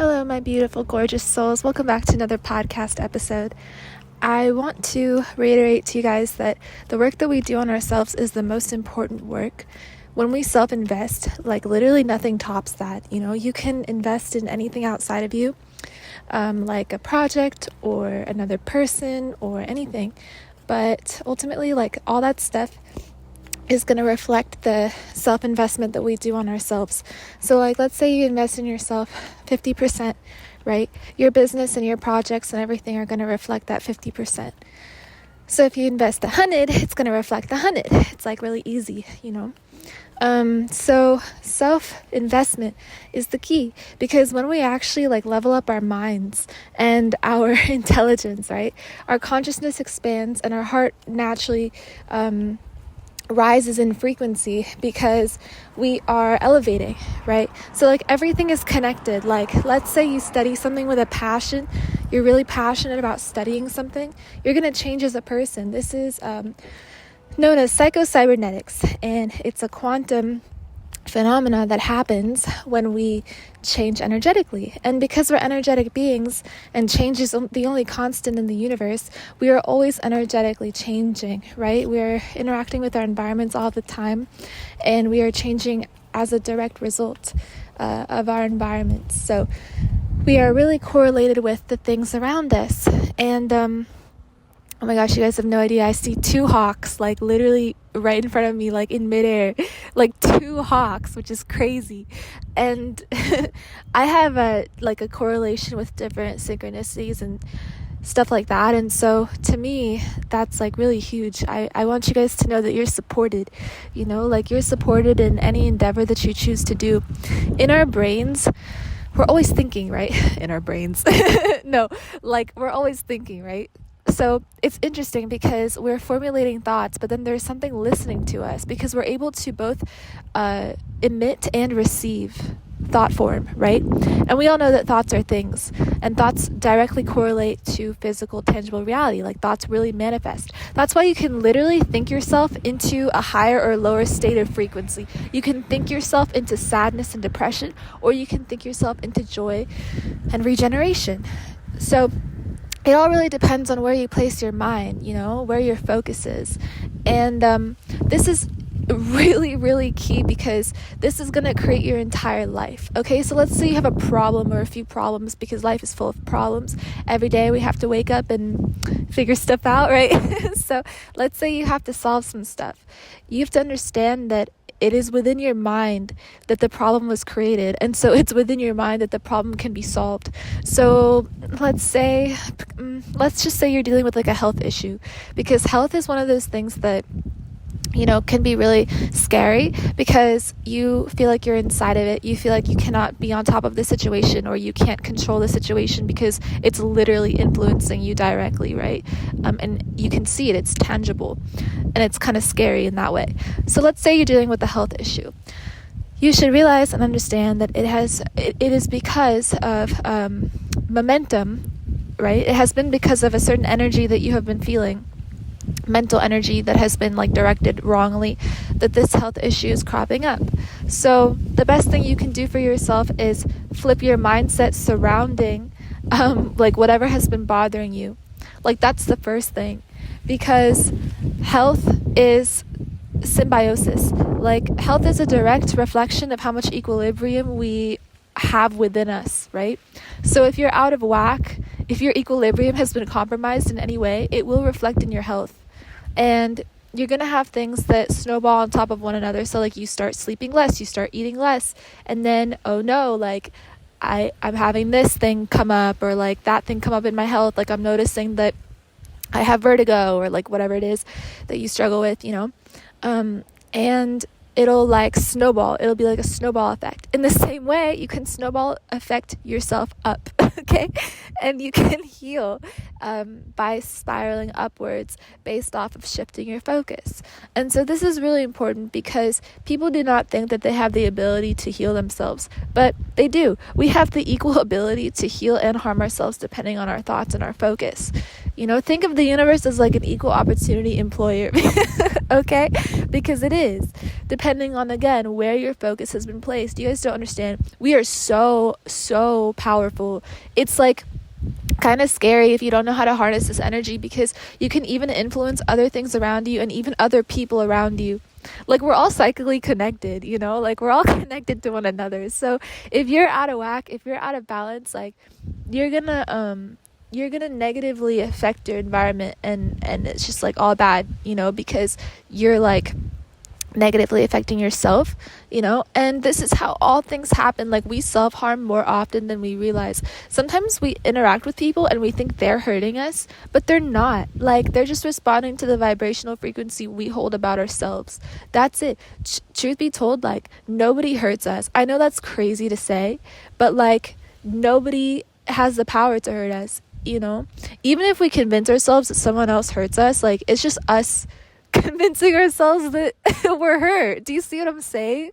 Hello, my beautiful, gorgeous souls. Welcome back to another podcast episode. I want to reiterate to you guys that the work that we do on ourselves is the most important work. When we self-invest, like literally nothing tops that. You can invest in anything outside of you, like a project or another person or anything. But ultimately, like all that stuff is going to reflect the self-investment that we do on ourselves. So like, let's say you invest in yourself 50%, right? Your business and your projects and everything are going to reflect that 50%. So if you invest 100, it's going to reflect 100. It's like really easy, So self-investment is the key, because when we actually like level up our minds and our intelligence, right? Our consciousness expands and our heart naturally, rises in frequency because we are elevating, right? So like everything is connected. Like let's say you study something with a passion, you're really passionate about studying something, you're going to change as a person. This is known as psycho-cybernetics, and it's a quantum phenomena that happens when we change energetically. And because we're energetic beings and change is the only constant in the universe, we are always energetically changing, right? We're interacting with our environments all the time, and we are changing as a direct result of our environments. So we are really correlated with the things around us. And oh my gosh, you guys have no idea. I see two hawks, like literally right in front of me, like in midair, like two hawks, which is crazy. And I have a correlation with different synchronicities and stuff like that. And so to me, that's like really huge. I want you guys to know that you're supported, like you're supported in any endeavor that you choose to do. In our brains, we're always thinking, right? In our brains. No, like we're always thinking, right? So it's interesting because we're formulating thoughts, but then there's something listening to us, because we're able to both emit and receive thought form, right? And we all know that thoughts are things, and thoughts directly correlate to physical, tangible reality. Like thoughts really manifest. That's why you can literally think yourself into a higher or lower state of frequency. You can think yourself into sadness and depression, or you can think yourself into joy and regeneration. So it all really depends on where you place your mind, where your focus is. And this is really, really key, because this is going to create your entire life. Okay, so let's say you have a problem or a few problems, because life is full of problems. Every day we have to wake up and figure stuff out, right? So let's say you have to solve some stuff. You have to understand that it is within your mind that the problem was created. And so it's within your mind that the problem can be solved. So let's just say you're dealing with like a health issue, because health is one of those things that can be really scary, because you feel like you're inside of it. You feel like you cannot be on top of the situation, or you can't control the situation because it's literally influencing you directly, right? And you can see it, it's tangible, and it's kind of scary in that way. So let's say you're dealing with a health issue. You should realize and understand that it is because of momentum, right? It has been because of a certain energy that you have been feeling, mental energy that has been like directed wrongly, that this health issue is cropping up. So the best thing you can do for yourself is flip your mindset surrounding like whatever has been bothering you. Like that's the first thing, because health is symbiosis. Like health is a direct reflection of how much equilibrium we have within us, right? So if you're out of whack, if your equilibrium has been compromised in any way, it will reflect in your health. And you're going to have things that snowball on top of one another. So like you start sleeping less, you start eating less, and then, oh no, like I'm having this thing come up, or like that thing come up in my health. Like I'm noticing that I have vertigo, or like whatever it is that you struggle with, and it'll like snowball. It'll be like a snowball effect. In the same way, you can snowball affect yourself up, okay? And you can heal by spiraling upwards based off of shifting your focus. And so this is really important, because people do not think that they have the ability to heal themselves, but they do. We have the equal ability to heal and harm ourselves depending on our thoughts and our focus. Think of the universe as like an equal opportunity employer. Okay? Because it is, depending on, again, where your focus has been placed. You guys don't understand. We are so powerful. It's like kind of scary if you don't know how to harness this energy, because you can even influence other things around you and even other people around you. Like, we're all psychically connected, you know, like we're all connected to one another. So if you're out of whack, if you're out of balance, like you're gonna negatively affect your environment, and it's just like all bad, you know, because you're like negatively affecting yourself, you know. And this is how all things happen. Like, we self-harm more often than we realize. Sometimes we interact with people and we think they're hurting us, but they're not. Like, they're just responding to the vibrational frequency we hold about ourselves. That's it. Truth be told, like, nobody hurts us. I know that's crazy to say, but like, nobody has the power to hurt us, you know. Even if we convince ourselves that someone else hurts us, like, it's just us convincing ourselves that we're hurt. Do you see what I'm saying?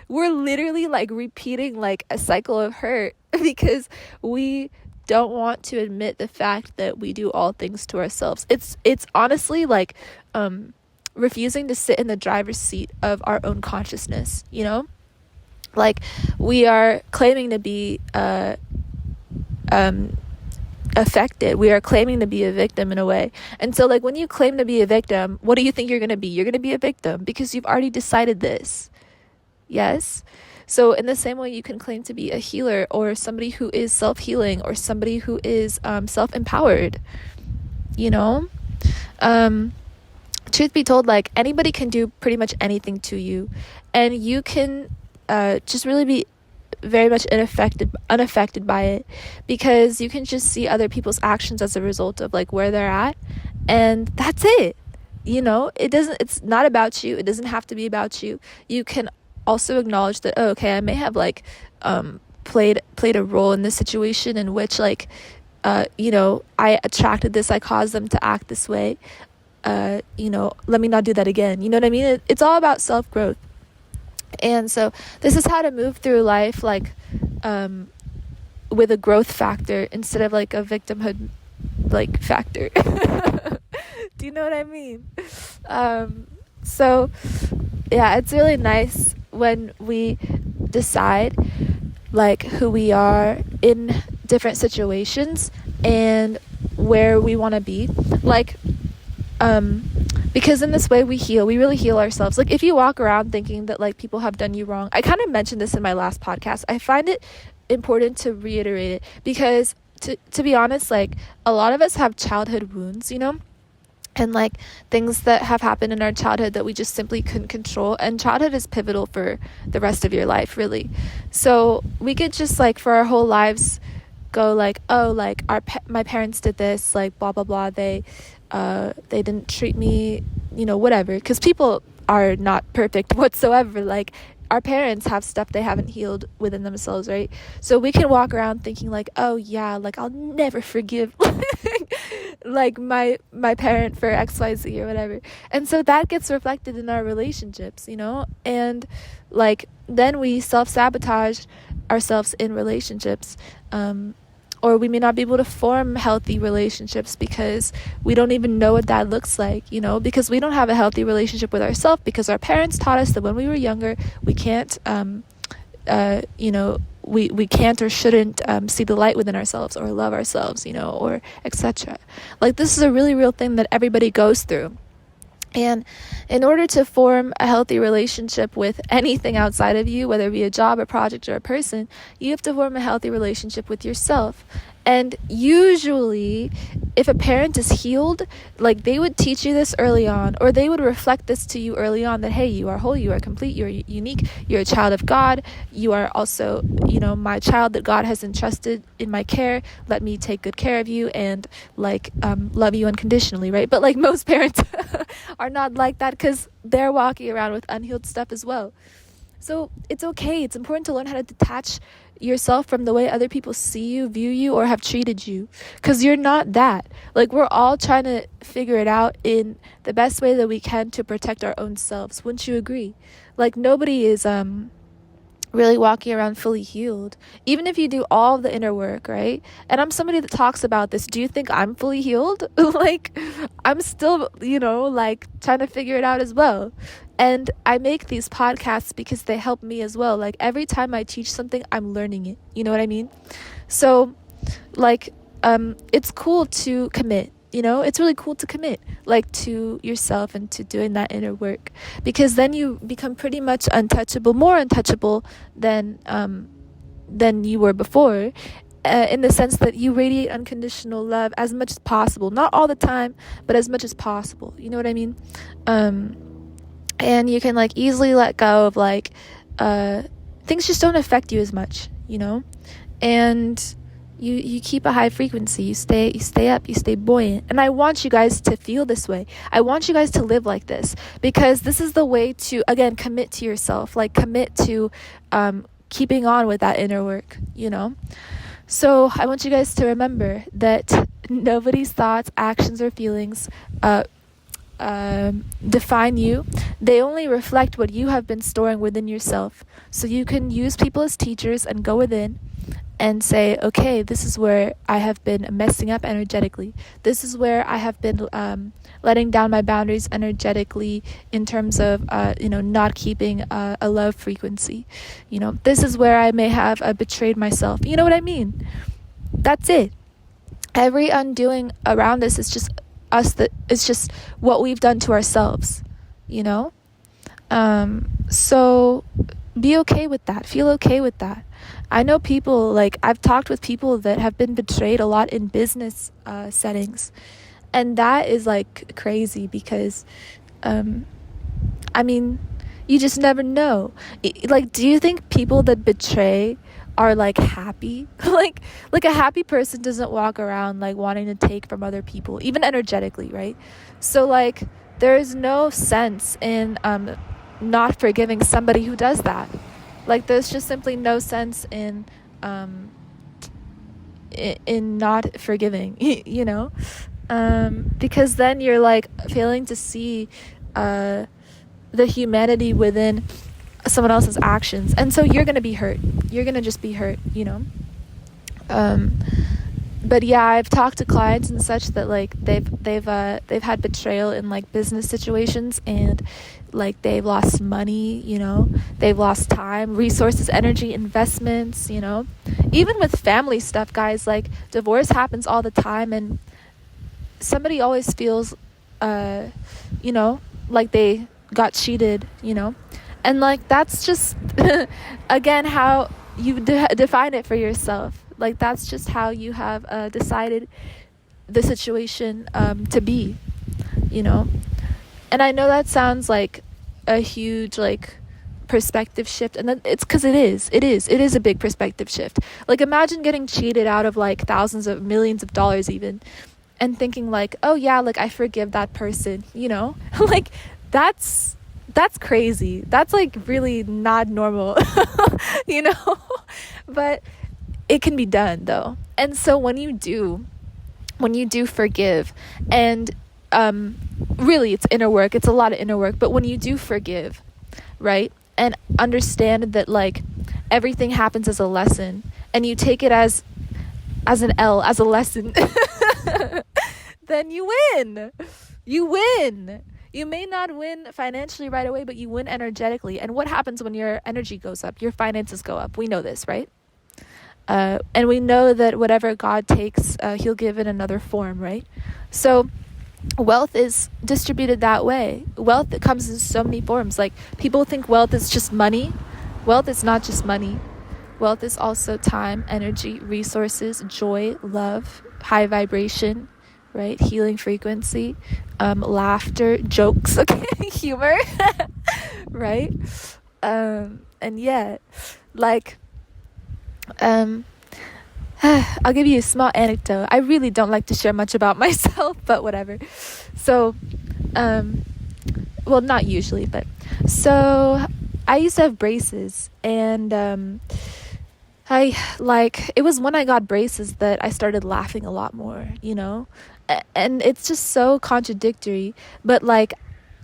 We're literally like repeating like a cycle of hurt because we don't want to admit the fact that we do all things to ourselves. It's honestly like refusing to sit in the driver's seat of our own consciousness, you know? Like, we are claiming to be affected. We are claiming to be a victim in a way. And so, like, when you claim to be a victim, what do you think you're going to be? You're going to be a victim because you've already decided this. Yes? So in the same way, you can claim to be a healer, or somebody who is self-healing, or somebody who is self-empowered, you know? Truth be told, like, anybody can do pretty much anything to you, and you can just really be very much unaffected by it, because you can just see other people's actions as a result of like where they're at, and that's it, you know. It's not about you. It doesn't have to be about you. You can also acknowledge that, oh, okay, I may have like played a role in this situation in which like you know, I attracted this, I caused them to act this way, you know, let me not do that again. You know what I mean? It's all about self-growth. And so this is how to move through life, like with a growth factor instead of like a victimhood like factor. Do you know what I mean? So yeah, it's really nice when we decide like who we are in different situations and where we want to be, like because in this way we really heal ourselves. Like, if you walk around thinking that like people have done you wrong, I kind of mentioned this in my last podcast, I find it important to reiterate it, because to be honest, like, a lot of us have childhood wounds, you know, and like things that have happened in our childhood that we just simply couldn't control. And childhood is pivotal for the rest of your life, really. So we could just like for our whole lives go like, oh, like my parents did this, like blah blah blah, they didn't treat me, you know, whatever, because people are not perfect whatsoever. Like, our parents have stuff they haven't healed within themselves, right? So we can walk around thinking like, oh yeah, like I'll never forgive like my parent for XYZ or whatever. And so that gets reflected in our relationships, you know? And like then we self-sabotage ourselves in relationships, or we may not be able to form healthy relationships because we don't even know what that looks like, you know, because we don't have a healthy relationship with ourselves, because our parents taught us that when we were younger, we can't, you know, we can't or shouldn't see the light within ourselves or love ourselves, you know, or etc. Like, this is a really real thing that everybody goes through. And in order to form a healthy relationship with anything outside of you, whether it be a job, a project, or a person, you have to form a healthy relationship with yourself. And usually, if a parent is healed, like, they would teach you this early on, or they would reflect this to you early on, that, hey, you are whole, you are complete, you are unique, you're a child of God, you are also, you know, my child that God has entrusted in my care, let me take good care of you and, like, love you unconditionally, right? But, like, most parents are not like that, because they're walking around with unhealed stuff as well. So it's okay. It's important to learn how to detach yourself from the way other people see you, view you, or have treated you, because you're not that. Like, we're all trying to figure it out in the best way that we can to protect our own selves. Wouldn't you agree? Like, nobody is really walking around fully healed, even if you do all the inner work, right? And I'm somebody that talks about this. Do you think I'm fully healed? Like, I'm still, like trying to figure it out as well. And I make these podcasts because they help me as well. Like, every time I teach something, I'm learning it. You know what I mean? So, like, it's cool to commit. It's really cool to commit, like, to yourself and to doing that inner work, because then you become pretty much untouchable, more untouchable than you were before, in the sense that you radiate unconditional love as much as possible, not all the time, but as much as possible. You know what I mean? And you can, like, easily let go of, like, things just don't affect you as much, and you keep a high frequency. You stay up, you stay buoyant. And I want you guys to feel this way. I want you guys to live like this, because this is the way to, again, commit to yourself, like commit to keeping on with that inner work, So I want you guys to remember that nobody's thoughts, actions, or feelings define you. They only reflect what you have been storing within yourself. So you can use people as teachers and go within and say, okay, this is where I have been messing up energetically. This is where I have been letting down my boundaries energetically, in terms of, not keeping a love frequency. This is where I may have betrayed myself. You know what I mean? That's it. Every undoing around us is just us. It's just what we've done to ourselves. So be okay with that. Feel okay with that. I know people, like, I've talked with people that have been betrayed a lot in business settings. And that is, like, crazy, because, you just never know. Like, do you think people that betray are, like, happy? like a happy person doesn't walk around, like, wanting to take from other people, even energetically, right? So, like, there is no sense in not forgiving somebody who does that. Like, there's just simply no sense in not forgiving, because then you're, like, failing to see the humanity within someone else's actions, and so you're gonna be hurt. You're gonna just be hurt, But yeah, I've talked to clients and such that, like, they've had betrayal in, like, business situations, and, like, they've lost money, they've lost time, resources, energy, investments, even with family stuff, guys. Like, divorce happens all the time, and somebody always feels like they got cheated, and, like, that's just again how you define it for yourself. Like, that's just how you have decided the situation to be, And I know that sounds like a huge, like, perspective shift, and it's because it is a big perspective shift. Like, imagine getting cheated out of, like, thousands of millions of dollars even, and thinking, like, oh yeah, like, I forgive that person, like, that's crazy. That's, like, really not normal. But it can be done, though. And so when you do forgive, and really, it's inner work, it's a lot of inner work, but when you do forgive, right, and understand that, like, everything happens as a lesson, and you take it as an L, as a lesson, then you win. You may not win financially right away, but you win energetically. And what happens when your energy goes up? Your finances go up. We know this, right? And we know that whatever God takes, he'll give in another form, right? So wealth is distributed that way. Wealth, it comes in so many forms. Like, people think wealth is just money. Wealth is not just money. Wealth is also time, energy, resources, joy, love, high vibration, right? Healing frequency, laughter, jokes, okay, humor, right? And yeah, like, I'll give you a small anecdote. I really don't like to share much about myself, but whatever. So, well, not usually, but so I used to have braces, and it was when I got braces that I started laughing a lot more, and it's just so contradictory, but, like,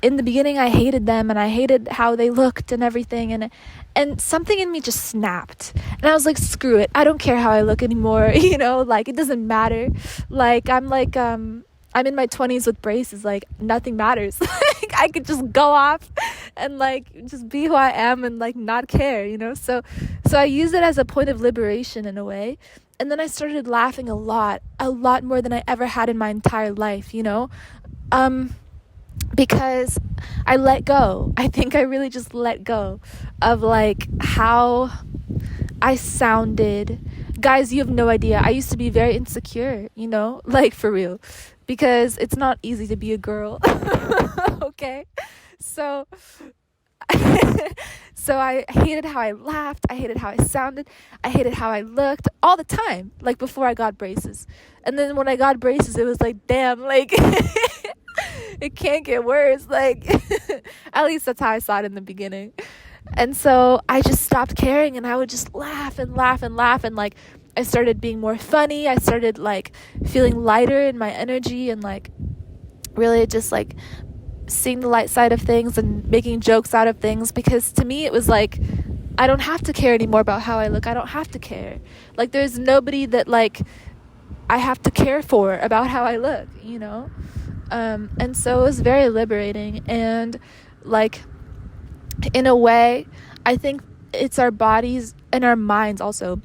in the beginning I hated them and I hated how they looked and everything, and something in me just snapped, and I was like, screw it, I don't care how I look anymore. Like, it doesn't matter. Like, I'm in my 20s with braces, like nothing matters. Like, I could just go off and like just be who I am and like not care, so I use it as a point of liberation in a way. And then I started laughing a lot more than I ever had in my entire life, because I let go. I think I really just let go of like how I sounded. Guys, you have no idea. I used to be very insecure, like, for real, because it's not easy to be a girl. Okay, so so I hated how I laughed, I hated how I sounded, I hated how I looked all the time, like before I got braces. And then when I got braces, it was like, damn, like it can't get worse, like at least that's how I saw it in the beginning. And so I just stopped caring, and I would just laugh and laugh and laugh, and like I started being more funny. I started like feeling lighter in my energy, and like really just like seeing the light side of things and making jokes out of things, because to me it was like, I don't have to care anymore about how I look. I don't have to care. Like, there's nobody that like I have to care for about how I look, and so it was very liberating. And like, in a way, I think it's our bodies and our minds also,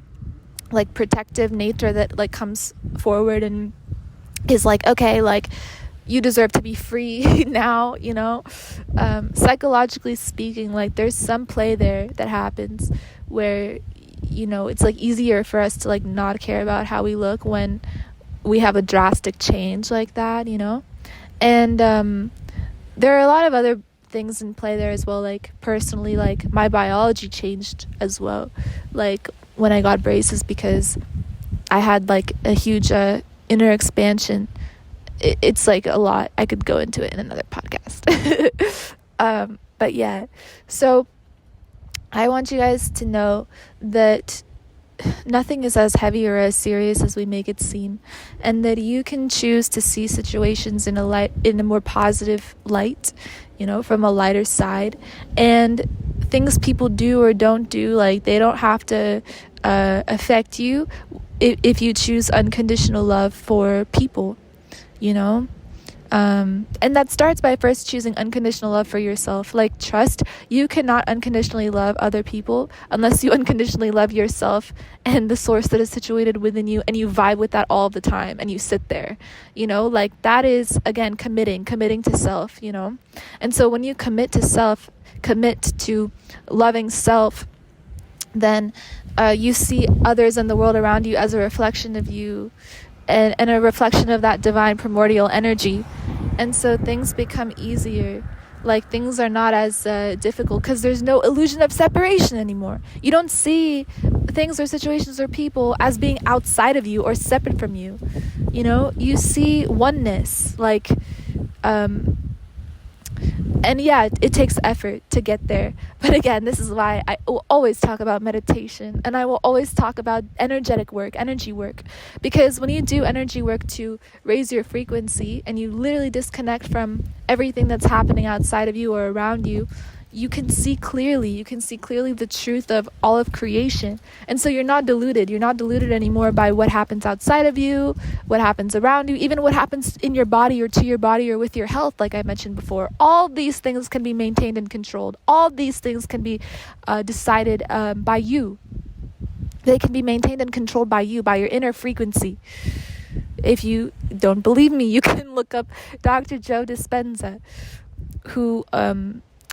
like, protective nature that like comes forward and is like, okay, like, you deserve to be free now, psychologically speaking. Like, there's some play there that happens where, it's like easier for us to like not care about how we look when we have a drastic change like that, and there are a lot of other things in play there as well. Like, personally, like, my biology changed as well, like when I got braces, because I had like a huge inner expansion. It's like a lot. I could go into it in another podcast. But yeah, so I want you guys to know that nothing is as heavy or as serious as we make it seem, and that you can choose to see situations in a more positive light, from a lighter side. And things people do or don't do, like, they don't have to affect you if you choose unconditional love for people, and that starts by first choosing unconditional love for yourself. Like, trust, you cannot unconditionally love other people unless you unconditionally love yourself and the source that is situated within you, and you vibe with that all the time, and you sit there, like, that is, again, committing to self, and so when you commit to self, commit to loving self, then you see others in the world around you as a reflection of you, and a reflection of that divine primordial energy. And so things become easier. Like, things are not as difficult, because there's no illusion of separation anymore. You don't see things or situations or people as being outside of you or separate from you. You see oneness. Like, and yeah, it takes effort to get there. But again, this is why I will always talk about meditation, and I will always talk about energetic work, energy work. Because when you do energy work to raise your frequency, and you literally disconnect from everything that's happening outside of you or around you, you can see clearly. You can see clearly the truth of all of creation. And so you're not deluded. You're not deluded anymore by what happens outside of you, what happens around you, even what happens in your body or to your body or with your health, like I mentioned before. All these things can be maintained and controlled. All these things can be decided by you. They can be maintained and controlled by you, by your inner frequency. If you don't believe me, you can look up Dr. Joe Dispenza, who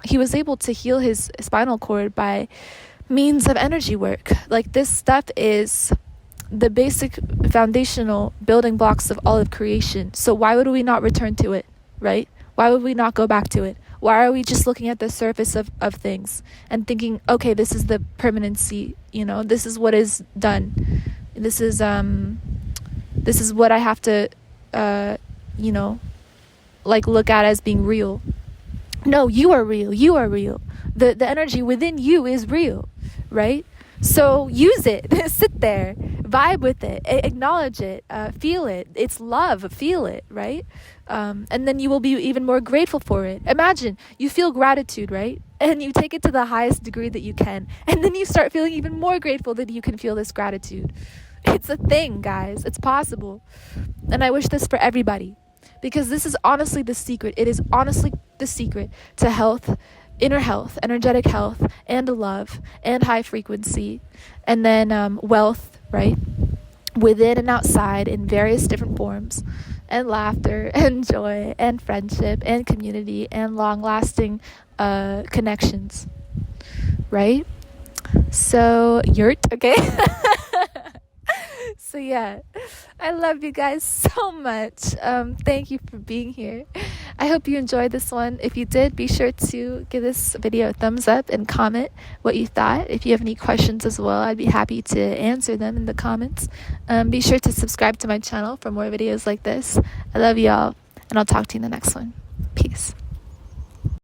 he was able to heal his spinal cord by means of energy work. Like, this stuff is the basic foundational building blocks of all of creation. So why would we not return to it, right? Why would we not go back to it? Why are we just looking at the surface of things and thinking, okay, this is the permanency, this is what is done. This is what I have to, like, look at as being real. No, you are real. You are real. The energy within you is real, right? So use it. Sit there, vibe vibe with it, acknowledge it, feel it. It's love, feel it, right? And then you will be even more grateful for it. Imagine you feel gratitude, right? And you take it to the highest degree that you can, and then you start feeling even more grateful that you can feel this gratitude. It's a thing, guys. It's possible. And I wish this for everybody, because this is honestly the secret. It is honestly the secret to health, inner health, energetic health, and love, and high frequency, and then wealth, right? Within and outside in various different forms, and laughter, and joy, and friendship, and community, and long-lasting connections, right? So, yurt, okay? So yeah, I love you guys so much. Thank you for being here. I hope you enjoyed this one. If you did, be sure to give this video a thumbs up and comment what you thought. If you have any questions as well, I'd be happy to answer them in the comments. Be sure to subscribe to my channel for more videos like this. I love y'all, and I'll talk to you in the next one. Peace.